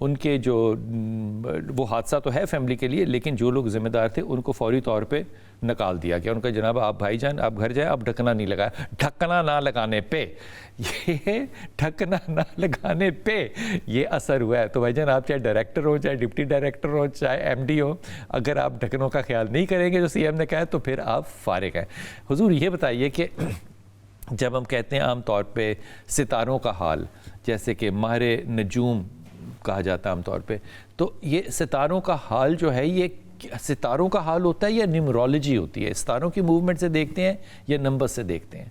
ان کے جو وہ حادثہ تو ہے فیملی کے لیے، لیکن جو لوگ ذمہ دار تھے ان کو فوری طور پہ نکال دیا گیا. ان کا جناب آپ بھائی جان آپ گھر جائیں، آپ ڈھکنا نہیں لگایا. ڈھکنا نہ لگانے پہ یہ ڈھکنا نہ لگانے پہ یہ اثر ہوا ہے. تو بھائی جان آپ چاہے ڈائریکٹر ہو، چاہے ڈپٹی ڈائریکٹر ہو، چاہے ایم ڈی ہو، اگر آپ ڈھکنوں کا خیال نہیں کریں گے جو سی ایم نے کہا تو پھر آپ فارغ ہیں. حضور یہ بتائیے کہ جب ہم کہتے ہیں عام طور پہ ستاروں کا حال، جیسے کہ ماہر نجوم کہا جاتا ہے عام طور پہ، تو یہ ستاروں کا حال جو ہے یہ ستاروں کا حال ہوتا ہے یا نیمرولوجی ہوتی ہے؟ ستاروں کی موومنٹ سے دیکھتے ہیں یا نمبر سے دیکھتے ہیں؟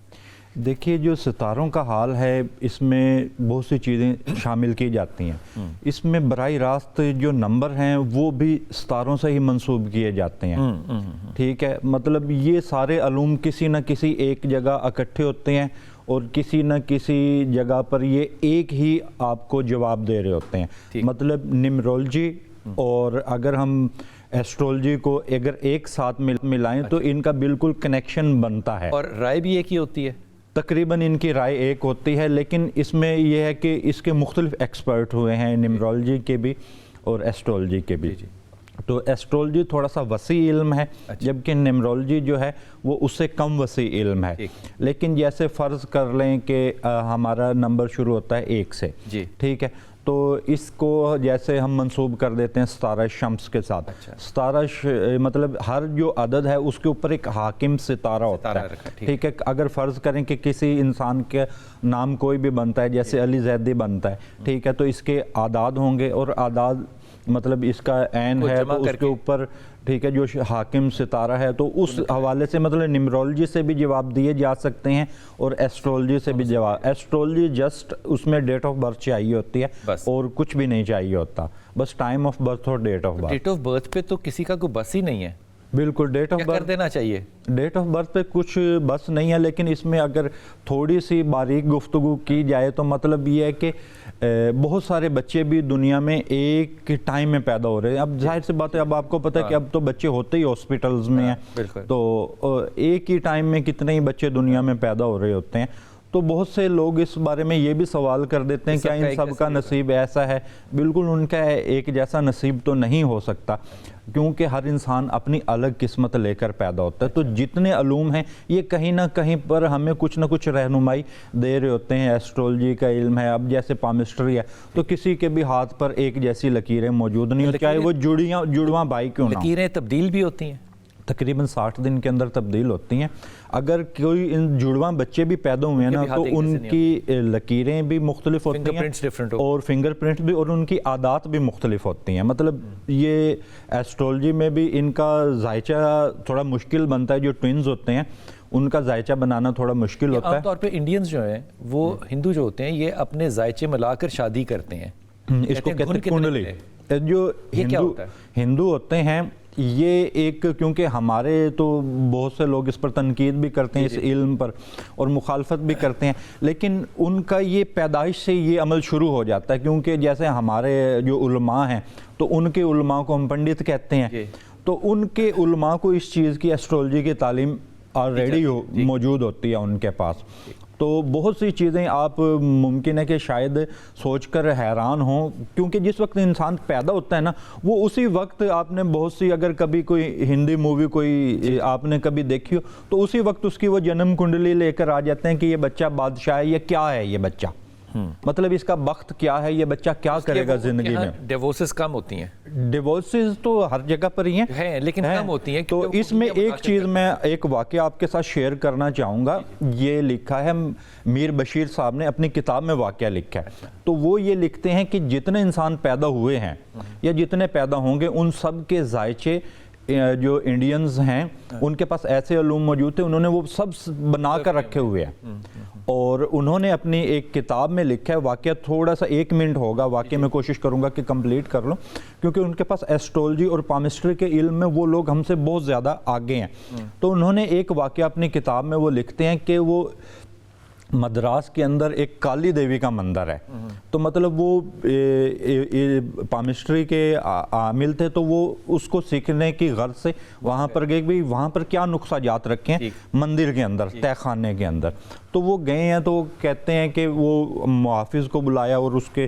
دیکھیے جو ستاروں کا حال ہے اس میں بہت سی چیزیں شامل کی جاتی ہیں. اس میں براہ راست جو نمبر ہیں وہ بھی ستاروں سے ہی منسوب کیے جاتے ہیں. ٹھیک ہے، مطلب یہ سارے علوم کسی نہ کسی ایک جگہ اکٹھے ہوتے ہیں اور کسی نہ کسی جگہ پر یہ ایک ہی آپ کو جواب دے رہے ہوتے ہیں. مطلب نیمرولوجی اور اگر ہم ایسٹرولوجی کو اگر ایک ساتھ ملائیں تو ان کا بالکل کنیکشن بنتا ہے. اور رائے بھی ایک ہی ہوتی ہے؟ تقریباً ان کی رائے ایک ہوتی ہے، لیکن اس میں یہ ہے کہ اس کے مختلف ایکسپرٹ ہوئے ہیں، نیمرولوجی کے بھی اور ایسٹرولوجی کے بھی. تو ایسٹرولوجی تھوڑا سا وسیع علم ہے، جبکہ نیمرولوجی جو ہے وہ اس سے کم وسیع علم ہے. لیکن جیسے فرض کر لیں کہ ہمارا نمبر شروع ہوتا ہے 1 سے، ٹھیک ہے، تو اس کو جیسے ہم منسوب کر دیتے ہیں ستارہ شمس کے ساتھ. ستارہ مطلب ہر جو عدد ہے اس کے اوپر ایک حاکم ستارہ ہوتا ہے. ٹھیک ہے، اگر فرض کریں کہ کسی انسان کے نام کوئی بھی بنتا ہے، جیسے علی زیدی بنتا ہے، ٹھیک ہے، تو اس کے اعداد ہوں گے اور اعداد مطلب اس کا عین ہے تو اس کے اوپر ٹھیک ہے جو حاکم ستارہ ہے، تو اس حوالے سے مطلب نیمرولوجی سے بھی جواب دیے جا سکتے ہیں اور ایسٹرولوجی سے بھی جواب. ایسٹرولوجی جسٹ اس میں ڈیٹ آف برتھ چاہیے ہوتی ہے اور کچھ بھی نہیں چاہیے ہوتا، بس ٹائم آف برتھ اور date of birth. Date of birth پہ تو کسی کا کوئی بس ہی نہیں ہے. بالکل ڈیٹ آف برتھ کر دینا چاہیے. ڈیٹ آف برتھ پہ کچھ بس نہیں ہے، لیکن اس میں اگر تھوڑی سی باریک گفتگو کی جائے تو مطلب یہ ہے کہ بہت سارے بچے بھی دنیا میں ایک ٹائم میں پیدا ہو رہے ہیں. اب ظاہر سی بات ہے، اب آپ کو پتہ ہے کہ اب تو بچے ہوتے ہی ہاسپٹلز میں ہیں، تو ایک ہی ٹائم میں کتنے ہی بچے دنیا میں پیدا ہو رہے ہوتے ہیں. تو بہت سے لوگ اس بارے میں یہ بھی سوال کر دیتے ہیں کیا ان سب کا نصیب ایسا ہے؟ بالکل ان کا ایک جیسا نصیب تو نہیں ہو سکتا، کیونکہ ہر انسان اپنی الگ قسمت لے کر پیدا ہوتا ہے. تو جتنے علوم ہیں یہ کہیں نہ کہیں پر ہمیں کچھ نہ کچھ رہنمائی دے رہے ہوتے ہیں. ایسٹرولوجی کا علم ہے، اب جیسے پامسٹری ہے، تو کسی کے بھی ہاتھ پر ایک جیسی لکیریں موجود نہیں ہوتی، چاہے وہ جڑواں بھائی کیوں نہ ہوں. لکیریں تبدیل بھی ہوتی ہیں؟ تقریباً 60 دن کے اندر تبدیل ہوتی ہیں. اگر کوئی ان جڑواں بچے بھی پیدا ہوئے ہیں نا تو ان کی لکیریں بھی مختلف ہوتی ہیں اور فنگر پرنٹ بھی، اور ان کی عادات بھی مختلف ہوتی ہیں. مطلب یہ ایسٹرولوجی میں بھی ان کا ذائچہ تھوڑا مشکل بنتا ہے. جو ٹوئنز ہوتے ہیں ان کا ذائچہ بنانا تھوڑا مشکل ہوتا ہے. عام طور پہ انڈینز جو ہیں وہ ہندو جو ہوتے ہیں یہ اپنے ذائچے ملا کر شادی کرتے ہیں، اس کو کہتے ہیں کنڈلی. جو ہندو ہوتے ہیں یہ ایک، کیونکہ ہمارے تو بہت سے لوگ اس پر تنقید بھی کرتے ہیں اس علم پر اور مخالفت بھی کرتے ہیں، لیکن ان کا یہ پیدائش سے یہ عمل شروع ہو جاتا ہے. کیونکہ جیسے ہمارے جو علماء ہیں تو ان کے علماء کو ہم پنڈت کہتے ہیں، تو ان کے علماء کو اس چیز کی ایسٹرولوجی کی تعلیم آلریڈی موجود ہوتی ہے ان کے پاس. تو بہت سی چیزیں آپ ممکن ہے کہ شاید سوچ کر حیران ہوں، کیونکہ جس وقت انسان پیدا ہوتا ہے نا وہ اسی وقت آپ نے بہت سی، اگر کبھی کوئی ہندی مووی کوئی آپ نے کبھی دیکھی ہو تو اسی وقت اس کی وہ جنم کنڈلی لے کر آ جاتے ہیں کہ یہ بچہ بادشاہ ہے، یہ کیا ہے، یہ بچہ مطلب اس کا بخت کیا ہے، یہ بچہ کیا کرے گا زندگی میں. ڈیورسز کم ہوتی ہیں. ڈیورسز تو ہر جگہ پر ہی ہیں لیکن کم ہوتی ہیں. تو اس میں ایک چیز میں ایک واقعہ آپ کے ساتھ شیئر کرنا چاہوں گا. یہ لکھا ہے میر بشیر صاحب نے اپنی کتاب میں واقعہ لکھا ہے. تو وہ یہ لکھتے ہیں کہ جتنے انسان پیدا ہوئے ہیں یا جتنے پیدا ہوں گے ان سب کے ذائچے جو انڈینز ہیں ان کے پاس ایسے علوم موجود تھے، انہوں نے وہ سب بنا کر رکھے ہوئے ہیں. اور انہوں نے اپنی ایک کتاب میں لکھا ہے، واقعہ تھوڑا سا 1 منٹ ہوگا، واقعہ میں کوشش کروں گا کہ کمپلیٹ کر لوں، کیونکہ ان کے پاس ایسٹرولوجی اور پامسٹری کے علم میں وہ لوگ ہم سے بہت زیادہ آگے ہیں. تو انہوں نے ایک واقعہ اپنی کتاب میں وہ لکھتے ہیں کہ وہ مدراس کے اندر ایک کالی دیوی کا مندر ہے. تو مطلب وہ پامسٹری کے عامل تھے، تو وہ اس کو سیکھنے کی غرض سے وہاں پر گئے کہ وہاں پر کیا نقصہ جات رکھے ہیں مندر کے اندر، تہ خانے کے اندر. تو وہ گئے ہیں تو کہتے ہیں کہ وہ محافظ کو بلایا اور اس کے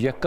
1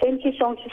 33-34।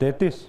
33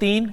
3?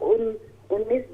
19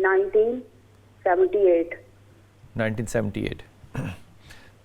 1978। 1978।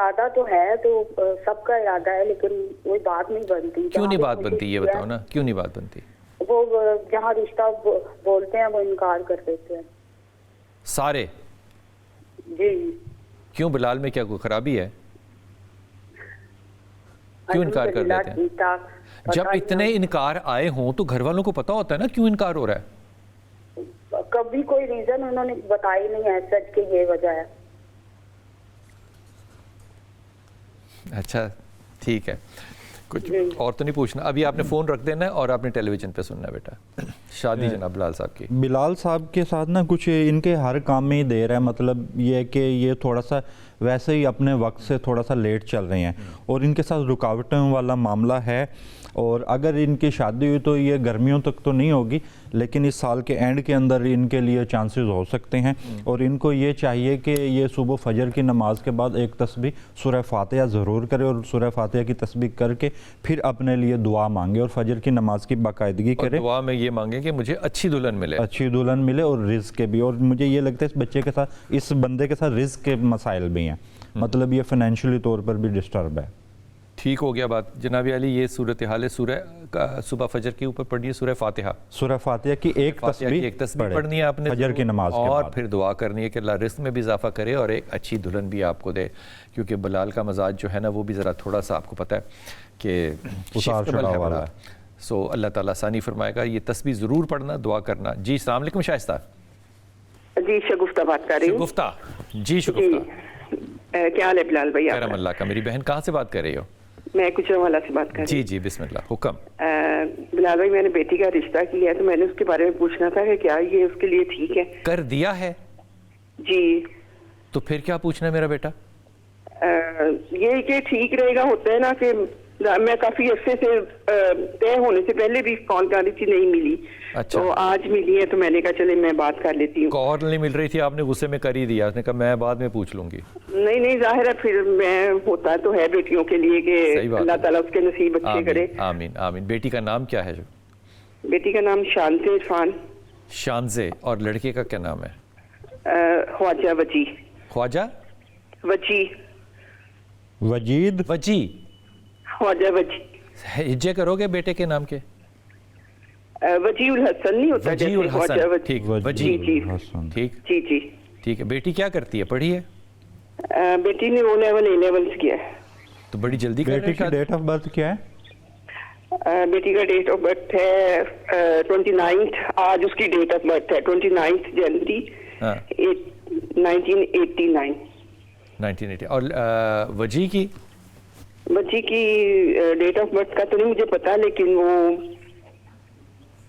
ارادہ تو ہے, تو سب کا ارادہ ہے, لیکن وہی بات نہیں بنتی. کیوں نہیں بات بنتی یہ بتاؤ نا, کیوں نہیں بات بنتی؟ وہ جہاں رشتہ بولتے ہیں وہ انکار کر دیتے ہیں سارے. جی. کیوں بلال میں کیا کوئی خرابی ہے؟ کیوں انکار کر دیتے ہیں؟ جب اتنے انکار آئے ہوں تو گھر والوں کو پتا ہوتا ہے نا کیوں انکار ہو رہا ہے. کبھی کوئی ریزن انہوں نے بتائی نہیں ہے سچ کہ یہ وجہ ہے. اچھا ٹھیک ہے, کچھ اور تو نہیں پوچھنا. ابھی آپ نے فون رکھ دینا ہے اور آپ نے ٹیلی ویژن پہ سننا ہے بیٹا. شادی جناب بلال صاحب کی. بلال صاحب کے ساتھ نا کچھ ان کے ہر کام میں ہی دیر ہے, مطلب یہ ہے کہ یہ تھوڑا سا ویسے ہی اپنے وقت سے تھوڑا سا لیٹ چل رہے ہیں, اور ان کے ساتھ رکاوٹوں والا معاملہ ہے. اور اگر ان کی شادی ہوئی تو یہ گرمیوں تک تو نہیں ہوگی, لیکن اس سال کے اینڈ کے اندر ان کے لیے چانسز ہو سکتے ہیں. اور ان کو یہ چاہیے کہ یہ صبح فجر کی نماز کے بعد ایک تسبیح سورہ فاتحہ ضرور کرے, اور سورہ فاتحہ کی تسبیح کر کے پھر اپنے لیے دعا مانگے, اور فجر کی نماز کی باقاعدگی کرے. دعا میں یہ مانگیں کہ مجھے اچھی دلہن ملے, اچھی دلہن ملے, اور رزق کے بھی. اور مجھے یہ لگتا ہے اس بچے کے ساتھ, اس بندے کے ساتھ رزق کے مسائل بھی ہیں, مطلب یہ فائنینشلی طور پر بھی ڈسٹرب ہے. ٹھیک ہو گیا بات. جناب علی یہ صورتحال سورہ صبح فجر کے اوپر پڑھنی ہے سورہ فاتحہ. سورہ فاتحہ کی ایک تسبیح پڑھنی ہے آپ نے فجر کی نماز کے اور بعد, پھر دعا کرنی ہے کہ اللہ رزق میں بھی اضافہ کرے اور ایک اچھی دلہن بھی آپ کو دے, کیونکہ بلال کا مزاج جو ہے نا وہ بھی ذرا تھوڑا سا آپ کو پتہ ہے کہ اتار چڑھاؤ والا ہے. سو اللہ تعالیٰ آسانی فرمائے گا. یہ تسبیح ضرور پڑھنا, دعا کرنا. جی السلام علیکم شائستہ. جی شگفتہ بات کر رہی ہوں. شگفتہ جی شگفتہ, کیا حال ہے بلال بھائی؟ کرم اللہ کا. میری بہن کہاں سے بات کر رہی ہو؟ میں گجرانوالہ سے بات کر رہی ہوں. جی جی بسم اللہ حکم. بلال بھائی میں نے بیٹی کا رشتہ کیا ہے, تو میں نے اس کے بارے میں پوچھنا تھا کہ کیا یہ اس کے لیے ٹھیک ہے؟ کر دیا ہے جی. تو پھر کیا پوچھنا ہے میرا بیٹا؟ یہ کہ ٹھیک رہے گا. ہوتا ہے نا کہ میں کافی عرصے سے طے ہونے سے پہلے بھی کال کر رہی تھی, نہیں ملی. اچھا. تو آج ملی ہے, تو میں نے کہا چلے میں بات کر لیتی ہوں. کال نہیں مل رہی تھی, آپ نے غصے میں کر ہی دیا, اس نے کہا میں بعد میں پوچھ لوں گی. نہیں ظاہر ہے پھر میں ہوتا تو ہے بیٹیوں کے لیے کہ اللہ تعالیٰ اس کے نصیب اچھے کرے. آمین آمین. بیٹی کا نام کیا ہے؟ جو بیٹی کا نام شانزے عرفان. شانزے. اور لڑکے کا کیا نام ہے؟ خواجہ وجی. خواجہ وجی. وجید وجی. خواجہ وجی. ہجے کرو گے بیٹے کے نام کے؟ وجی الحسن نہیں ہوتا؟ وجی الحسن. ٹھیک. وجی ٹھیک. جی جی ٹھیک ہے. بیٹی کیا کرتی ہے, پڑھی ہے؟ بیٹی نے O لیول A لیول کیا ہے. تو بڑی جلدی. بیٹی کی ڈیٹ آف برتھ کیا ہے؟ بیٹی کا ڈیٹ آف برتھ ہے 29. آج اس کی ڈیٹ آف برتھ ہے 29 جنوری 1989. 1980. اور وجی کی؟ بچی کی ڈیٹ آف برتھ کا تو نہیں مجھے پتا, لیکن وہ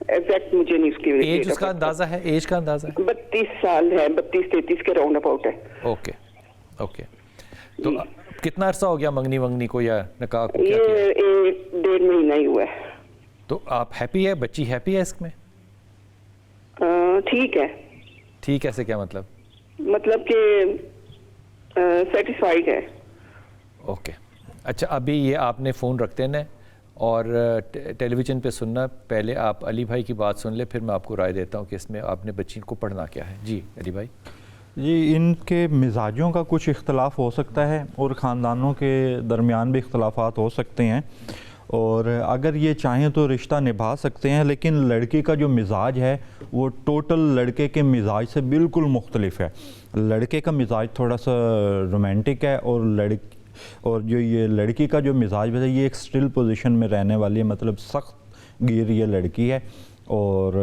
ایگزیکٹ مجھے نہیں اس کی ایج اس کا اندازہ ہے. ایج کا اندازہ ہے 32 سال ہے, 32-33 کے راؤنڈ اباؤٹ ہے. Okay okay. تو کتنا عرصہ ہو گیا منگنی کو یا نکاح کو؟ یہ 1.5 مہینہ ہی ہوا ہے. تو آپ ہیپی ہے؟ بچی ہیپی ہے اس میں؟ ٹھیک ہے. ٹھیک ایسے کیا مطلب؟ مطلب کہ سیٹسفائیڈ ہے. اوکے. اچھا ابھی یہ آپ نے فون رکھتے ہیں اور ٹیلی ویژن پہ سننا. پہلے آپ علی بھائی کی بات سن لیں, پھر میں آپ کو رائے دیتا ہوں کہ اس میں آپ نے بچی کو پڑھنا کیا ہے. جی علی بھائی. جی ان کے مزاجوں کا کچھ اختلاف ہو سکتا ہے, اور خاندانوں کے درمیان بھی اختلافات ہو سکتے ہیں, اور اگر یہ چاہیں تو رشتہ نبھا سکتے ہیں. لیکن لڑکی کا جو مزاج ہے وہ ٹوٹل لڑکے کے مزاج سے بالکل مختلف ہے. لڑکے کا مزاج تھوڑا سا رومانٹک ہے, اور جو یہ لڑکی کا جو مزاج ہے یہ ایک سٹل پوزیشن میں رہنے والی ہے, مطلب سخت گیر یہ لڑکی ہے. اور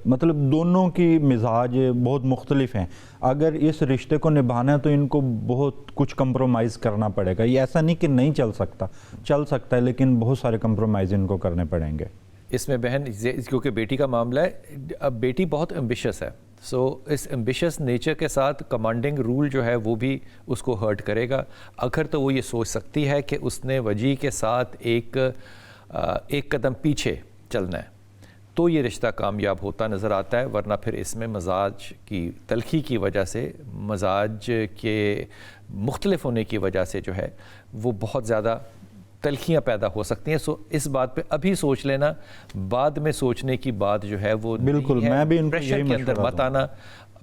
مطلب دونوں کی مزاج بہت مختلف ہیں. اگر اس رشتے کو نبھانا ہے تو ان کو بہت کچھ کمپرومائز کرنا پڑے گا. یہ ایسا نہیں کہ نہیں چل سکتا ہے, لیکن بہت سارے کمپرومائز ان کو کرنے پڑیں گے. اس میں بہن کیونکہ بیٹی کا معاملہ ہے, اب بیٹی بہت ایمبیشس ہے, سو اس ایمبیشس نیچر کے ساتھ کمانڈنگ رول جو ہے وہ بھی اس کو ہرٹ کرے گا. اگر تو وہ یہ سوچ سکتی ہے کہ اس نے وجی کے ساتھ ایک قدم پیچھے چلنا ہے تو یہ رشتہ کامیاب ہوتا نظر آتا ہے, ورنہ پھر اس میں مزاج کی تلخی کی وجہ سے, مزاج کے مختلف ہونے کی وجہ سے جو ہے وہ بہت زیادہ تلخیاں پیدا ہو سکتی ہیں. سو اس بات پہ ابھی سوچ لینا, بعد میں سوچنے کی بات جو ہے وہ بالکل. میں بھی ان کو یہی کے اندر مت آنا.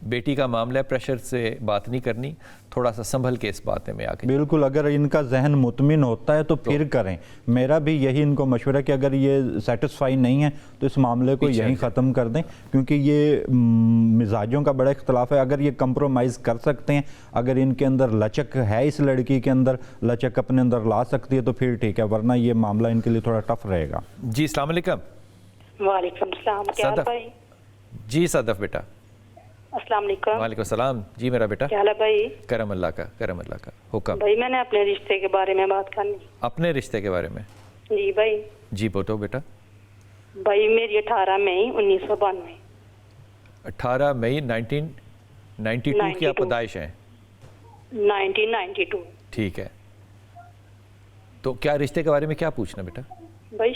بیٹی کا معاملہ ہے, پریشر سے بات نہیں کرنی, تھوڑا سا سنبھل کے اس باتیں میں آ کے. بالکل, اگر ان کا ذہن مطمئن ہوتا ہے تو پھر کریں. میرا بھی یہی ان کو مشورہ کہ اگر یہ سیٹسفائی نہیں ہے تو اس معاملے کو یہیں ختم کر دیں, کیونکہ یہ مزاجوں کا بڑا اختلاف ہے. اگر یہ کمپرومائز کر سکتے ہیں, اگر ان کے اندر لچک ہے, اس لڑکی کے اندر لچک اپنے اندر لا سکتی ہے تو پھر ٹھیک ہے, ورنہ یہ معاملہ ان کے لیے تھوڑا ٹف رہے گا. جی السلام علیکم. وعلیکم السلام. کیا حال بھائی؟ جی صدف بیٹا. السلام علیکم. وعلیکم السلام. جی میرا بیٹا. کیا حال ہے بھائی؟ کرم اللہ کا, کرم اللہ کا. حکم بھائی میں نے اپنے رشتے کے بارے میں بات کرنی. اپنے رشتے کے بارے میں؟ جی بھائی. جی بولو بیٹا. بھائی میری 18 مئی 1992. 18 مئی 1992 کی آپ پیدائش ہیں؟ 1992. ٹھیک ہے, تو کیا رشتے کے بارے میں کیا پوچھنا بیٹا؟ بھائی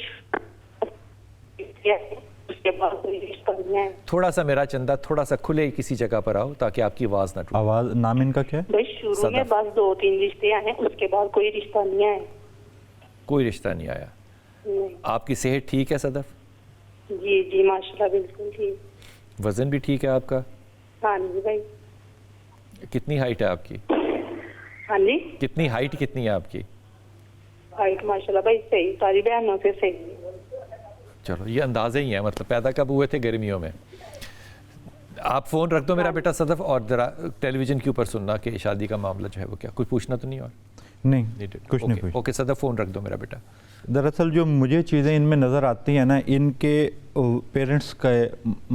اس کے بعد کوئی رشتہ نہیں ہے. تھوڑا سا میرا چندہ تھوڑا سا کھلے کسی جگہ پر آؤ تاکہ آپ کی آواز نہ ٹوٹے. آواز, نام ان کا کیا ہے؟ بھائی شروع میں بس 2-3 رشتے آئے, اس کے بعد کوئی رشتہ نہیں آیا. کوئی رشتہ نہیں آیا. نہیں. آپ کی صحت ٹھیک ہے صدف؟ جی جی ماشاءاللہ بالکل ٹھیک. وزن بھی ٹھیک ہے آپ کا؟ ہاں جی بھائی. کتنی ہائٹ ہے آپ کی؟ ہاں جی. کتنی ہائٹ کتنی ہے آپ کی؟ ہائٹ ماشاءاللہ بھائی صحیح, ساری بہنوں سے صحیح. چلو یہ اندازے ہی ہیں, مطلب پیدا کب ہوئے تھے؟ گرمیوں میں. آپ فون رکھ دو میرا بیٹا صدف, اور ذرا ٹیلی ویژن کے اوپر سننا کہ شادی کا معاملہ جو ہے وہ کیا, کچھ پوچھنا تو نہیں؟ اور نہیں, کچھ نہیں پوچھ. اوکے صدف فون رکھ دو میرا بیٹا. دراصل جو مجھے چیزیں ان میں نظر آتی ہیں نا, ان کے پیرنٹس کا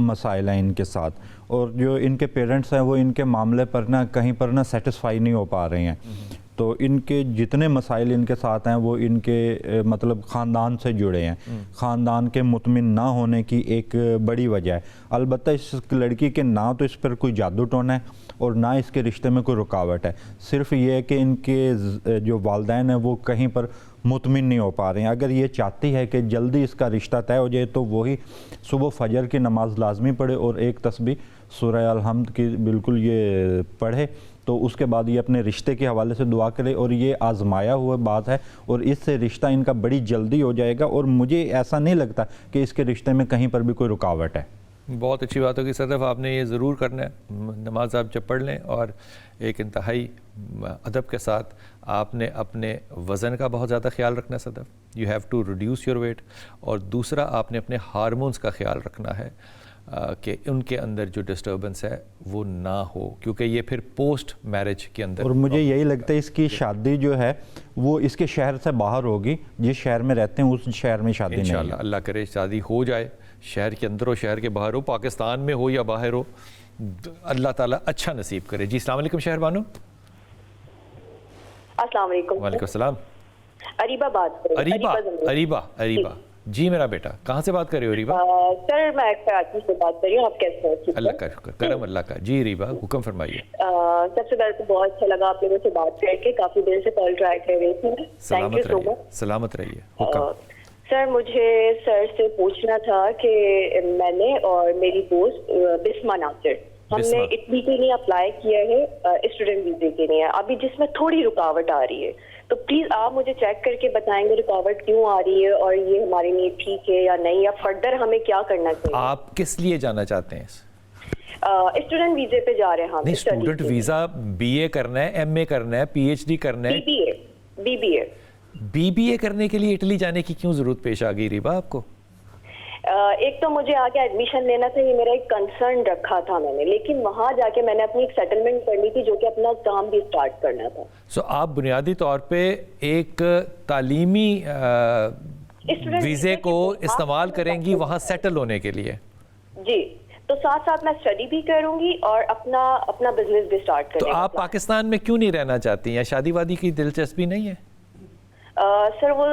مسائل ہیں ان کے ساتھ, اور جو ان کے پیرنٹس ہیں وہ ان کے معاملے پر نا کہیں پر نا سیٹسفائی نہیں ہو پا رہے ہیں. تو ان کے جتنے مسائل ان کے ساتھ ہیں وہ ان کے مطلب خاندان سے جڑے ہیں. خاندان کے مطمئن نہ ہونے کی ایک بڑی وجہ ہے. البتہ اس لڑکی کے نہ تو اس پر کوئی جادو ٹونا ہے اور نہ اس کے رشتے میں کوئی رکاوٹ ہے, صرف یہ ہے کہ ان کے جو والدین ہیں وہ کہیں پر مطمئن نہیں ہو پا رہے ہیں. اگر یہ چاہتی ہے کہ جلدی اس کا رشتہ طے ہو جائے تو وہی صبح فجر کی نماز لازمی پڑھے اور ایک تسبیح سورہ الحمد کی بالکل یہ پڑھے, تو اس کے بعد یہ اپنے رشتے کے حوالے سے دعا کرے. اور یہ آزمایا ہوا بات ہے اور اس سے رشتہ ان کا بڑی جلدی ہو جائے گا, اور مجھے ایسا نہیں لگتا کہ اس کے رشتے میں کہیں پر بھی کوئی رکاوٹ ہے. بہت اچھی بات ہوگی صدف, آپ نے یہ ضرور کرنا ہے. نماز آپ جب پڑھ لیں اور ایک انتہائی ادب کے ساتھ آپ نے اپنے وزن کا بہت زیادہ خیال رکھنا ہے Sadaf, you have to reduce your weight. اور دوسرا آپ نے اپنے ہارمونز کا خیال رکھنا ہے کہ ان کے اندر جو ڈسٹربنس ہے وہ نہ ہو, کیونکہ یہ پھر پوسٹ میرج کے اندر. اور مجھے یہی لگتا ہے اس کی شادی جو ہے وہ اس کے شہر سے باہر ہوگی, جس شہر میں رہتے ہیں اس شہر میں شادی نہیں. انشاءاللہ اللہ کرے شادی ہو جائے, شہر کے اندر ہو شہر کے باہر ہو, پاکستان میں ہو یا باہر ہو, اللہ تعالیٰ اچھا نصیب کرے. جی السلام علیکم شہر بانو. السلام علیکم. وعلیکم السلام. اریبہ بات کر رہی ہوں. اریبہ جی میرا بیٹا, کہاں سے بات کر رہے ہو اریبہ؟ سر میں کراچی سے بات کر رہی ہوں. آپ کیسے ہیں؟ اللہ کا شکر, کرم اللہ کا. جی اریبہ حکم فرمائیے. سب سے پہلے تو بہت اچھا لگا آپ لوگوں سے بات کر کے, کافی دیر سے کال ٹرائی کر رہی تھی. تھینک یو سو مچ. سلامت رہیے. حکم. سر مجھے سر سے پوچھنا تھا کہ میں نے اور میری دوست بسمہ ناصر, ہم نے اٹلی کے لیے اپلائی کیا ہے اسٹوڈنٹ ویزے کے لیے, ابھی جس میں تھوڑی رکاوٹ آ رہی ہے, تو پلیز آپ مجھے چیک کر کے بتائیں گے رکاوٹ کیوں آ رہی ہے اور یہ ہمارے لیے ٹھیک ہے یا نہیں, یا فردر ہمیں کیا کرنا چاہیے. آپ کس لیے جانا چاہتے ہیں؟ اسٹوڈنٹ ویزے پہ جا رہے ہیں ہم. نہیں, اسٹوڈنٹ ویزا بی اے کرنا ہے, ایم اے کرنا ہے, پی ایچ ڈی کرنا ہے, بی بی اے کرنے کے لیے اٹلی جانے کی کیوں ضرورت پیش آ گئی ریبا آپ کو؟ ایک تو مجھے آگے ایڈمیشن لینا تھا, یہ میرا ایک کنسرن رکھا تھا میں نے, لیکن وہاں جا کے میں نے اپنی ایک سیٹلمنٹ کرنی تھی جو کہ اپنا کام بھی سٹارٹ کرنا تھا. سو آپ بنیادی طور پہ ایک تعلیمی ویزے کو استعمال کریں گی وہاں سیٹل ہونے کے لیے؟ جی, تو ساتھ ساتھ میں اسٹڈی بھی کروں گی اور اپنا بزنس بھی سٹارٹ کروں گی. تو آپ پاکستان میں کیوں نہیں رہنا چاہتی ہیں؟ شادی وادی کی دلچسپی نہیں ہے؟ سر وہ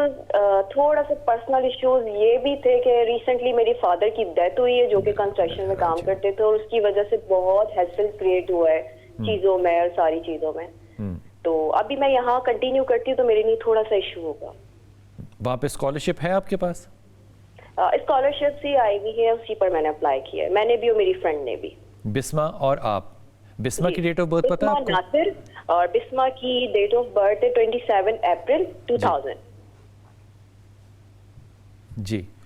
تھوڑا سا پرسنل ایشوز یہ بھی تھے کہ ریسنٹلی میری فادر کی ڈیتھ ہوئی ہے جو کہ کنسٹرکشن میں کام کرتے تھے, اور اس کی وجہ سے بہت ہیسل کریٹ ہوا ہے چیزوں میں اور ساری چیزوں میں. تو ابھی میں یہاں کنٹینیو کرتی ہوں تو میرے لیے تھوڑا سا ایشو ہوگا. وہاں پہ اسکالرشپ ہے آپ کے پاس؟ اسکالرشپ ہی آئی ہوئی ہے, اسی پر میں نے اپلائی کیا ہے, میں نے بھی اور میری فرینڈ نے بھی. بسمہ اور آپ, بسمہ کی ڈیٹ آف برتھ پتہ ہے آپ کو؟ ناصر, اور بسمہ کی ڈیٹ آف برتھ ہے 27 اپریل 2000. جی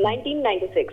1996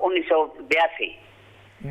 1982।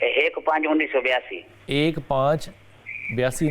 1/5/1982। 1/5/82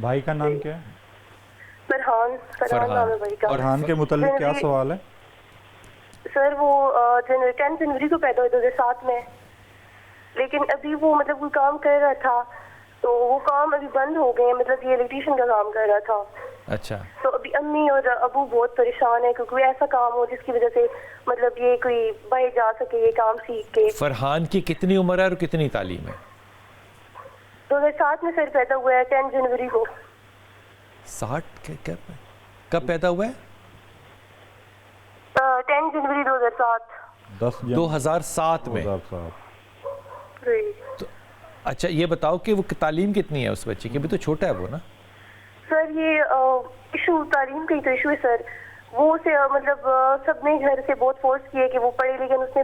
بھائی کا نام کیا ہے؟ فرحان نام ہے بھائی کا. فرحان کے متعلق کیا سوال ہے؟ سر وہ 10 جنوری کو پیدا ہوئے 2007 میں, لیکن ابھی وہ مطلب کوئی کام کر رہا تھا تو وہ کام ابھی بند ہو گئے, مطلب یہ الیکٹریشین کا کام کر رہا تھا. اچھا, تو ابھی امی اور ابو بہت پریشان ہے کہ کوئی ایسا کام ہو جس کی وجہ سے مطلب یہ کوئی باہر جا سکے یہ کام سیکھ کے. فرحان کی کتنی عمر ہے اور کتنی تعلیم ہے؟ 2007 میں سر پیدا ہوا ہے 10 جنوری کو. 60 کب پیدا ہوا ہے؟ 10 جنوری 2007. 2007 میں. تو اچھا یہ بتاؤ کہ وہ تعلیم کتنی ہے اس بچے کی؟ ابھی تو چھوٹا ہے وہ نا. سر یہ ایشو تعلیم کا ہی تو ایشو ہے سر. وہ اسے مطلب سب نے گھر سے بہت فورس کیا کہ وہ پڑھے, لیکن اس نے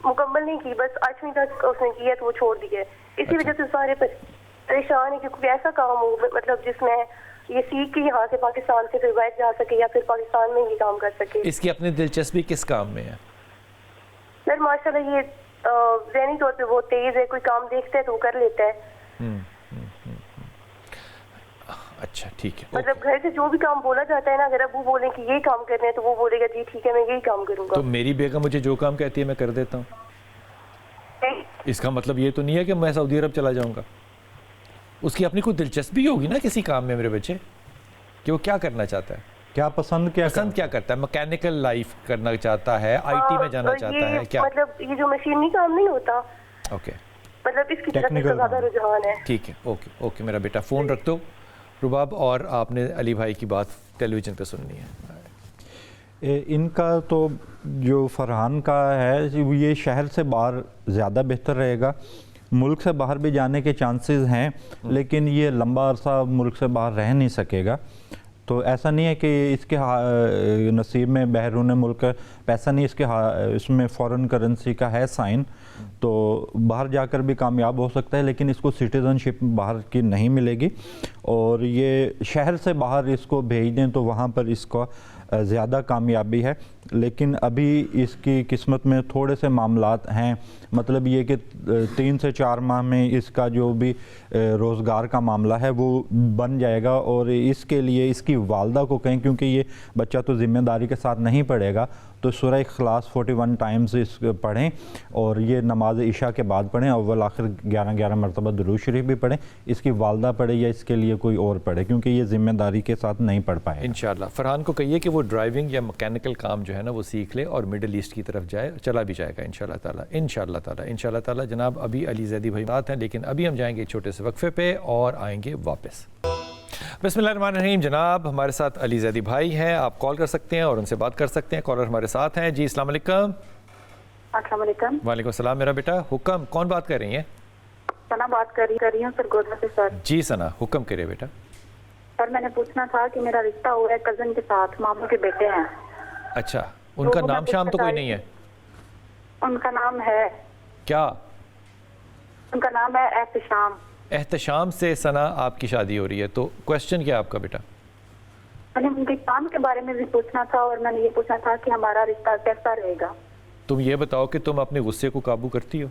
مکمل نہیں کی, بس 8ویں تک اس نے کیا تو وہ چھوڑ دیا. اسی وجہ سے سارے پریشان ہے کہ کوئی ایسا کام ہو مطلب جس میں یہ سیکھ کے یہاں سے پاکستان سے پھر باہر جا سکے یا پھر پاکستان میں ہی کام کر سکے. اس کی اپنی دلچسپی کس کام میں ہے؟ سر ماشاءاللہ یہ ذہنی طور پہ بہت تیز ہے, کوئی کام دیکھتا ہے تو وہ کر لیتا ہے. اچھا ٹھیک ہے. مطلب گھر سے جو بھی کام بولا جاتا ہے نا, اگر ابو بولیں کہ یہ کام کرنا ہے تو وہ بولے گا جی ٹھیک ہے میں یہی کام کروں گا. تو میری بیگم مجھے جو کام کہتی ہے میں کر دیتا ہوں. اس کا مطلب یہ تو نہیں ہے کہ میں سعودی عرب چلا جاؤں گا. اس کی اپنی کوئی دلچسپی ہوگی نا کسی کام میں میرے بچے, کہ وہ کیا کرنا چاہتا ہے, کیا پسند کیا کرتا ہے. میکینیکل لائف کرنا چاہتا ہے, آئی ٹی میں جانا چاہتا ہے, کیا مطلب یہ جو مشینی کام نہیں ہوتا, اوکے مطلب اس کی طرف زیادہ رجحان ہے. ٹھیک ہے, اوکے میرا بیٹا فون رکھ دو رباب, اور آپ نے علی بھائی کی بات ٹیلی ویژن پہ سننی ہے. ان کا تو جو فرحان کا ہے یہ شہر سے باہر زیادہ بہتر رہے گا. ملک سے باہر بھی جانے کے چانسز ہیں, لیکن یہ لمبا عرصہ ملک سے باہر رہ نہیں سکے گا. تو ایسا نہیں ہے کہ اس کے نصیب میں بیرون ملک پیسہ نہیں, اس میں فورن کرنسی کا ہے سائن, تو باہر جا کر بھی کامیاب ہو سکتا ہے, لیکن اس کو سٹیزن شپ باہر کی نہیں ملے گی. اور یہ شہر سے باہر اس کو بھیج دیں تو وہاں پر اس کو زیادہ کامیابی ہے. لیکن ابھی اس کی قسمت میں تھوڑے سے معاملات ہیں, مطلب یہ کہ 3 سے 4 ماہ میں اس کا جو بھی روزگار کا معاملہ ہے وہ بن جائے گا. اور اس کے لیے اس کی والدہ کو کہیں, کیونکہ یہ بچہ تو ذمہ داری کے ساتھ نہیں پڑھے گا, تو سورہ اخلاص 41 ٹائمز اس پڑھیں, اور یہ نماز عشاء کے بعد پڑھیں, اول آخر 11 مرتبہ درود شریف بھی پڑھیں. اس کی والدہ پڑھے یا اس کے لیے کوئی اور پڑھے, کیونکہ یہ ذمہ داری کے ساتھ نہیں پڑھ پائے. انشاءاللہ فرحان کو کہیے کہ وہ ڈرائیونگ یا میکینیکل کام جو ہے نا وہ سیکھ لے اور مڈل ایسٹ کی طرف جائے, چلا بھی جائے گا انشاءاللہ تعالی. جناب ابھی علی زیدی بھائی بات ہیں, لیکن ابھی ہم جائیں گے ایک چھوٹے سے وقفے پہ اور آئیں گے واپس. بسم اللہ الرحمن الرحیم. جناب ہمارے ساتھ علی زیدی بھائی ہیں, آپ کال کر سکتے ہیں اور ان سے بات کر سکتے ہیں. کالر ہمارے ساتھ ہیں. جی السلام علیکم. السلام علیکم. وعلیکم السلام. میرا بیٹا حکم, کون بات کر رہی ہیں؟ ثنا بات کر رہی ہوں سر, گودھا سے. سر جی ثنا حکم کرے بیٹا. سر میں نے پوچھنا تھا کہ میرا رشتہ ہوا ہے کزن کے ساتھ, ماموں کے بیٹے ہیں. اچھا, ان کا نام شام تو کوئی نہیں ہے؟ ان کا نام ہے, کیا ان کا نام ہے احتشام. احتشام سے ثنا آپ کی شادی ہو رہی ہے, تو کوشچن کیا آپ کا بیٹا؟ میں نے ان کے کام کے بارے میں بھی پوچھنا تھا, اور میں نے یہ پوچھنا تھا کہ ہمارا رشتہ کیسا رہے گا. تم یہ بتاؤ کہ تم اپنے غصے کو قابو کرتی ہو؟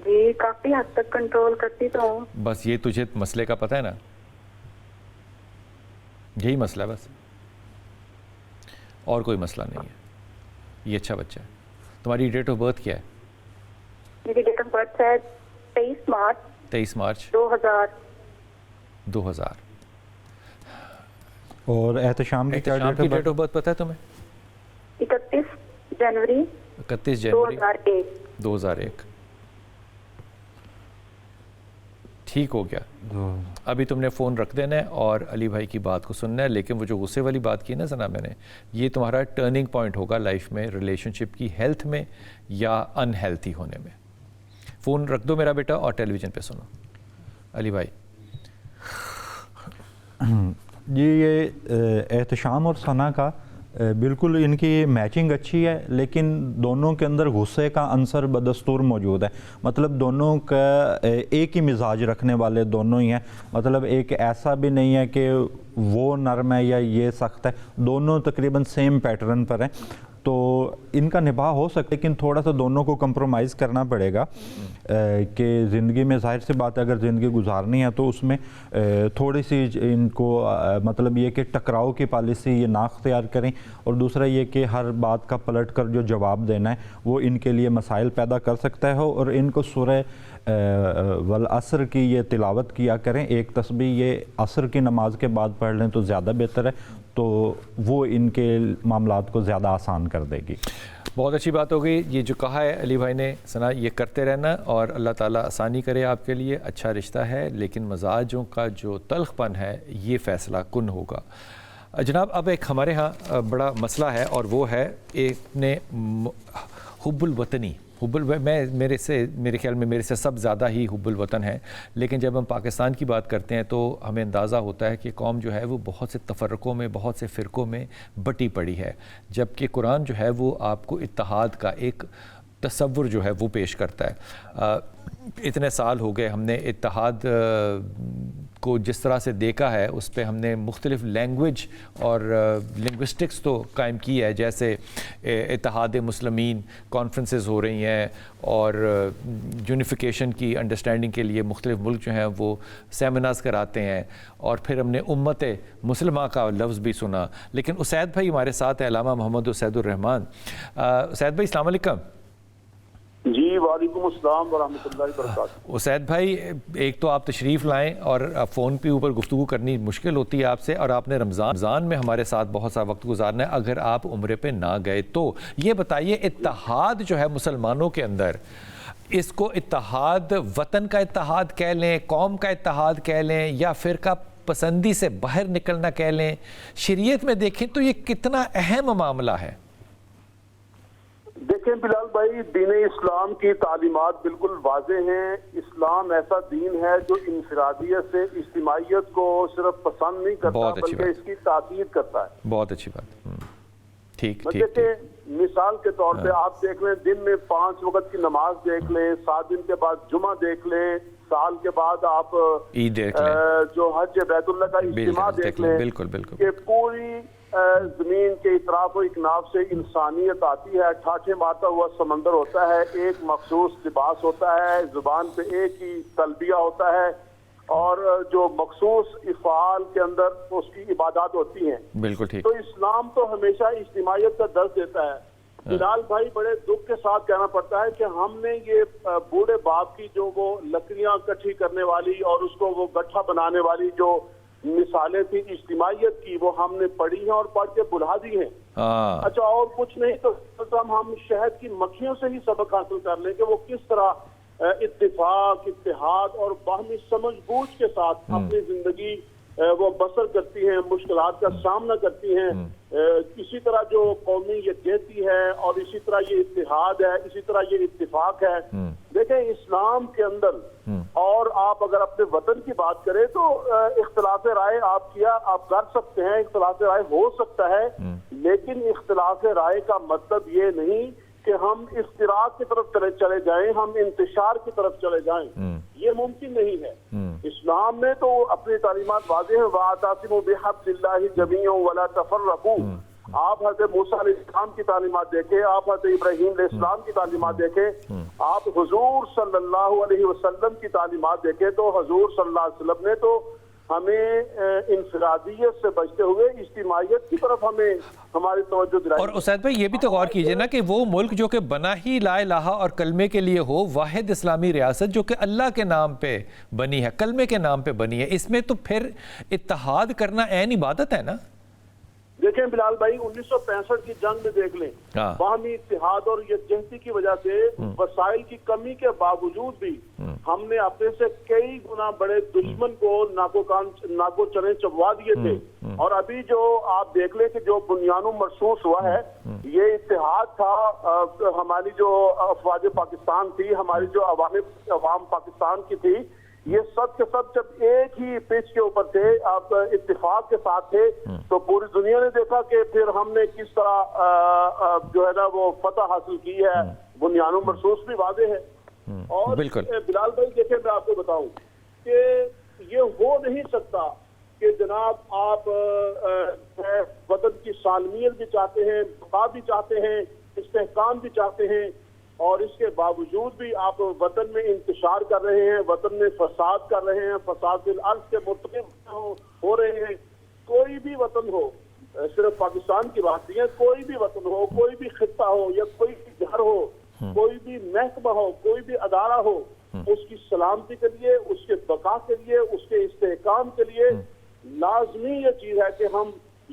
جی کافی حد تک کنٹرول کرتی تو ہوں. بس یہ تجھے مسئلے کا پتہ ہے نا, یہی مسئلہ ہے بس, اور کوئی مسئلہ نہیں ہے. یہ اچھا بچہ ہے. تمہاری ڈیٹ آف برتھ کیا ہے؟ میری ڈیٹ آف برتھ ہے 23 مارچ 2000. اور احتشام کی کیا ڈیٹ آف برتھ پتہ ہے تمہیں؟ 31 جنوری 2001. ٹھیک ہو گیا. ابھی تم نے فون رکھ دینا ہے اور علی بھائی کی بات کو سننا ہے. لیکن وہ جو غصے والی بات کی نا ثنا میں نے, یہ تمہارا ٹرننگ پوائنٹ ہوگا لائف میں, ریلیشن شپ کی ہیلتھ میں یا ان ہیلتھی ہونے میں. فون رکھ دو میرا بیٹا اور ٹیلی ویژن پہ سنو. علی بھائی جی, یہ احتشام اور ثنا کا بالکل ان کی میچنگ اچھی ہے, لیکن دونوں کے اندر غصے کا عنصر بدستور موجود ہے. مطلب دونوں کا ایک ہی مزاج رکھنے والے دونوں ہی ہیں. مطلب ایک ایسا بھی نہیں ہے کہ وہ نرم ہے یا یہ سخت ہے, دونوں تقریباً سیم پیٹرن پر ہیں. تو ان کا نباہ ہو سکتا ہے، لیکن تھوڑا سا دونوں کو کمپرومائز کرنا پڑے گا کہ زندگی میں ظاہر سی بات ہے اگر زندگی گزارنی ہے تو اس میں تھوڑی سی ان کو مطلب یہ کہ ٹکراؤ کی پالیسی یہ نہ اختیار کریں، اور دوسرا یہ کہ ہر بات کا پلٹ کر جو جواب دینا ہے وہ ان کے لیے مسائل پیدا کر سکتا ہے، اور ان کو سورہ والعصر کی یہ تلاوت کیا کریں، ایک تسبیح یہ عصر کی نماز کے بعد پڑھ لیں تو زیادہ بہتر ہے، تو وہ ان کے معاملات کو زیادہ آسان کر دے گی۔ بہت اچھی بات ہو گئی، یہ جو کہا ہے علی بھائی نے سنا، یہ کرتے رہنا اور اللہ تعالیٰ آسانی کرے آپ کے لیے۔ اچھا رشتہ ہے لیکن مزاجوں کا جو تلخ پن ہے یہ فیصلہ کن ہوگا۔ جناب اب ایک ہمارے ہاں بڑا مسئلہ ہے اور وہ ہے ایک نے حب الوطنی، میرے خیال میں میرے سے سب زیادہ ہی حب الوطن ہے، لیکن جب ہم پاکستان کی بات کرتے ہیں تو ہمیں اندازہ ہوتا ہے کہ قوم جو ہے وہ بہت سے تفرقوں میں، بہت سے فرقوں میں بٹی پڑی ہے، جبکہ قرآن جو ہے وہ آپ کو اتحاد کا ایک تصور جو ہے وہ پیش کرتا ہے۔ اتنے سال ہو گئے ہم نے اتحاد کو جس طرح سے دیکھا ہے اس پہ ہم نے مختلف لینگویج اور لنگوسٹکس تو قائم کی ہے، جیسے اتحاد مسلمین کانفرنسز ہو رہی ہیں اور یونیفیکیشن کی انڈرسٹینڈنگ کے لیے مختلف ملک جو ہیں وہ سیمینارز کراتے ہیں، اور پھر ہم نے امت مسلمہ کا لفظ بھی سنا۔ لیکن اسید بھائی ہمارے ساتھ ہیں، علامہ محمد اسید الرحمان۔ اسید بھائی السلام علیکم۔ جی وعلیکم السلام ورحمۃ اللہ وبرکاتہ۔ اسید بھائی ایک تو آپ تشریف لائیں اور فون پہ اوپر گفتگو کرنی مشکل ہوتی ہے آپ سے، اور آپ نے رمضان میں ہمارے ساتھ بہت سا وقت گزارنا ہے، اگر آپ عمرے پہ نہ گئے تو یہ بتائیے اتحاد جو ہے مسلمانوں کے اندر، اس کو اتحاد وطن کا اتحاد کہہ لیں، قوم کا اتحاد کہہ لیں، یا فرقہ پسندی سے باہر نکلنا کہہ لیں، شریعت میں دیکھیں تو یہ کتنا اہم معاملہ ہے؟ دیکھیں بلال بھائی، دین اسلام کی تعلیمات بالکل واضح ہیں۔ اسلام ایسا دین ہے جو انفرادیت سے اجتماعیت کو صرف پسند نہیں کرتا بلکہ اس کی تاکید کرتا ہے۔ بہت اچھی بات، ٹھیک۔ دیکھیں مثال کے طور پہ آپ دیکھ لیں، دن میں 5 وقت کی نماز دیکھ لیں، 7 دن کے بعد جمعہ دیکھ لیں، سال کے بعد آپ عید دیکھ لیں، جو حج بیت اللہ کا اجتماع دیکھ لیں، بالکل کہ پوری زمین کے اطراف و اکناف سے انسانیت آتی ہے، ٹھاٹھے مارتا ہوا سمندر ہوتا ہے، ایک مخصوص لباس ہوتا ہے، زبان پہ ایک ہی تلبیہ ہوتا ہے، اور جو مخصوص افعال کے اندر اس کی عبادات ہوتی ہیں۔ بالکل ٹھیک۔ تو اسلام تو ہمیشہ اجتماعیت کا درس دیتا ہے۔ بلال بھائی بڑے دکھ کے ساتھ کہنا پڑتا ہے کہ ہم نے یہ بوڑھے باپ کی جو وہ لکڑیاں اکٹھی کرنے والی اور اس کو وہ گٹھا بنانے والی جو مثالیں تھی اجتماعیت کی، وہ ہم نے پڑھی ہیں اور پڑھ کے بھلا دی ہیں۔ اچھا اور کچھ نہیں تو ہم شہد کی مکھیوں سے ہی سبق حاصل کر لیں کہ وہ کس طرح اتفاق، اتحاد اور باہمی سمجھ بوجھ کے ساتھ اپنی زندگی وہ بسر کرتی ہیں، مشکلات کا سامنا کرتی ہیں۔ اسی طرح جو قومی یکجہتی ہے اور اسی طرح یہ اتحاد ہے، اسی طرح یہ اتفاق ہے۔ دیکھیں اسلام کے اندر، اور آپ اگر اپنے وطن کی بات کریں تو اختلاف رائے آپ کر سکتے ہیں، اختلاف رائے ہو سکتا ہے، لیکن اختلاف رائے کا مطلب یہ نہیں کہ ہم افتراق کی طرف چلے جائیں، ہم انتشار کی طرف چلے جائیں، یہ ممکن نہیں ہے۔ اسلام میں تو اپنی تعلیمات واضح ہیں، وَاعْتَصِمُوا بِحَبْلِ اللَّهِ جَمِيعًا وَلَا تَفَرَّقُوا۔ آپ حضرت موسیٰ علیہ السلام کی تعلیمات دیکھیں، آپ حضرت ابراہیم علیہ السلام کی تعلیمات دیکھیں، آپ حضور صلی اللہ علیہ وسلم کی تعلیمات دیکھیں، تو حضور صلی اللہ علیہ وسلم نے تو ہمیں انفرادیت سے بچتے ہوئے اجتماعیت کی طرف ہمیں ہماری توجہ دلائی۔ اور اسید بھائی یہ بھی تو غور کیجئے نا کہ وہ ملک جو کہ بنا ہی لا الہ اور کلمے کے لیے ہو، واحد اسلامی ریاست جو کہ اللہ کے نام پہ بنی ہے، کلمے کے نام پہ بنی ہے، اس میں تو پھر اتحاد کرنا عین عبادت ہے نا؟ دیکھیں بلال بھائی 1965 کی جنگ میں دیکھ لیں، باہمی اتحاد اور یکجہتی کی وجہ سے وسائل کی کمی کے باوجود بھی ہم نے اپنے سے کئی گنا بڑے دشمن کو ناکو چنے چبوا دیے تھے، اور ابھی جو آپ دیکھ لیں کہ جو بنیانوں مرصوص ہوا ہے، یہ اتحاد تھا۔ ہماری جو افواج پاکستان تھی، ہماری جو عوام پاکستان کی تھی، یہ سب کے سب جب ایک ہی پچ کے اوپر تھے، آپ اتفاق کے ساتھ تھے، تو پوری دنیا نے دیکھا کہ پھر ہم نے کس طرح جو ہے نا وہ فتح حاصل کی ہے۔ بنیانوں مرصوص بھی واضح ہے۔ اور بلال بھائی دیکھیں میں آپ کو بتاؤں کہ یہ ہو نہیں سکتا کہ جناب آپ وطن کی سالمیت بھی چاہتے ہیں، بقا بھی چاہتے ہیں، استحکام بھی چاہتے ہیں، اور اس کے باوجود بھی آپ وطن میں انتشار کر رہے ہیں، وطن میں فساد کر رہے ہیں، فساد فی الارض کے مرتکب ہو رہے ہیں۔ کوئی بھی وطن ہو، صرف پاکستان کی بات نہیں ہے، کوئی بھی وطن ہو، کوئی بھی خطہ ہو یا کوئی بھی گھر ہو، کوئی بھی محکمہ ہو، کوئی بھی ادارہ ہو، اس کی سلامتی کے لیے، اس کے بقا کے لیے، اس کے استحکام کے لیے لازمی یہ چیز ہے کہ ہم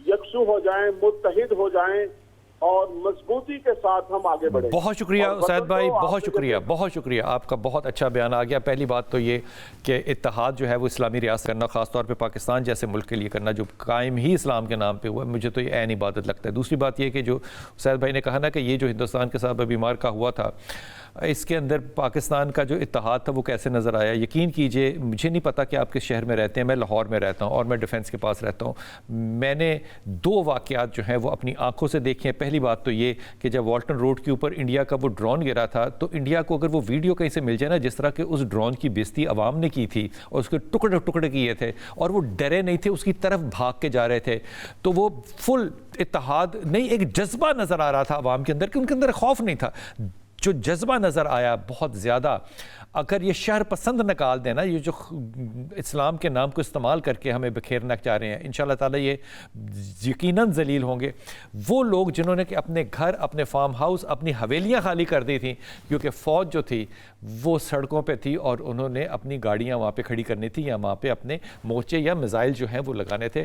یکسو ہو جائیں، متحد ہو جائیں اور مضبوطی کے ساتھ ہم آگے بڑھیں۔ بہت شکریہ اسید بھائی، بہت شکریہ آپ کا، بہت اچھا بیان آ گیا۔ پہلی بات تو یہ کہ اتحاد جو ہے وہ اسلامی ریاست کرنا، خاص طور پہ پاکستان جیسے ملک کے لیے کرنا جو قائم ہی اسلام کے نام پہ ہوا ہے، مجھے تو یہ عین عبادت لگتا ہے۔ دوسری بات یہ کہ جو اسید بھائی نے کہا نا کہ یہ جو ہندوستان کے ساتھ بیمار کا ہوا تھا، اس کے اندر پاکستان کا جو اتحاد تھا وہ کیسے نظر آیا؟ یقین کیجئے مجھے نہیں پتا کہ آپ کس شہر میں رہتے ہیں، میں لاہور میں رہتا ہوں اور میں ڈیفنس کے پاس رہتا ہوں۔ میں نے 2 واقعات جو ہیں وہ اپنی آنکھوں سے دیکھے ہیں۔ پہلی بات تو یہ کہ جب والٹن روڈ کے اوپر انڈیا کا وہ ڈرون گرا تھا تو انڈیا کو اگر وہ ویڈیو کہیں سے مل جائے نا، جس طرح کہ اس ڈرون کی بےزتی عوام نے کی تھی اور اس کے ٹکڑے ٹکڑے کیے تھے اور وہ ڈرے نہیں تھے، اس کی طرف بھاگ کے جا رہے تھے، تو وہ فل اتحاد نہیں، ایک جذبہ نظر آ رہا تھا عوام کے اندر کہ ان کے اندر خوف نہیں تھا، جو جذبہ نظر آیا بہت زیادہ۔ اگر یہ شہر پسند نکال دینا، یہ جو اسلام کے نام کو استعمال کر کے ہمیں بکھیرنا چاہ رہے ہیں، انشاءاللہ تعالیٰ یہ یقیناً ذلیل ہوں گے۔ وہ لوگ جنہوں نے کہ اپنے گھر، اپنے فارم ہاؤس، اپنی حویلیاں خالی کر دی تھیں کیونکہ فوج جو تھی وہ سڑکوں پہ تھی اور انہوں نے اپنی گاڑیاں وہاں پہ کھڑی کرنی تھی یا وہاں پہ اپنے مورچے یا میزائل جو ہیں وہ لگانے تھے،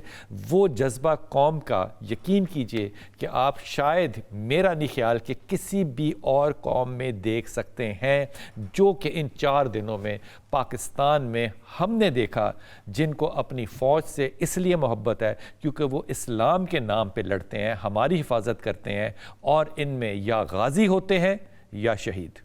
وہ جذبہ قوم کا یقین کیجئے کہ آپ شاید، میرا نہیں خیال کہ کسی بھی اور قوم میں دیکھ سکتے ہیں، جو کہ ان 4 دنوں میں پاکستان میں ہم نے دیکھا، جن کو اپنی فوج سے اس لیے محبت ہے کیونکہ وہ اسلام کے نام پہ لڑتے ہیں، ہماری حفاظت کرتے ہیں اور ان میں یا غازی ہوتے ہیں یا شہید۔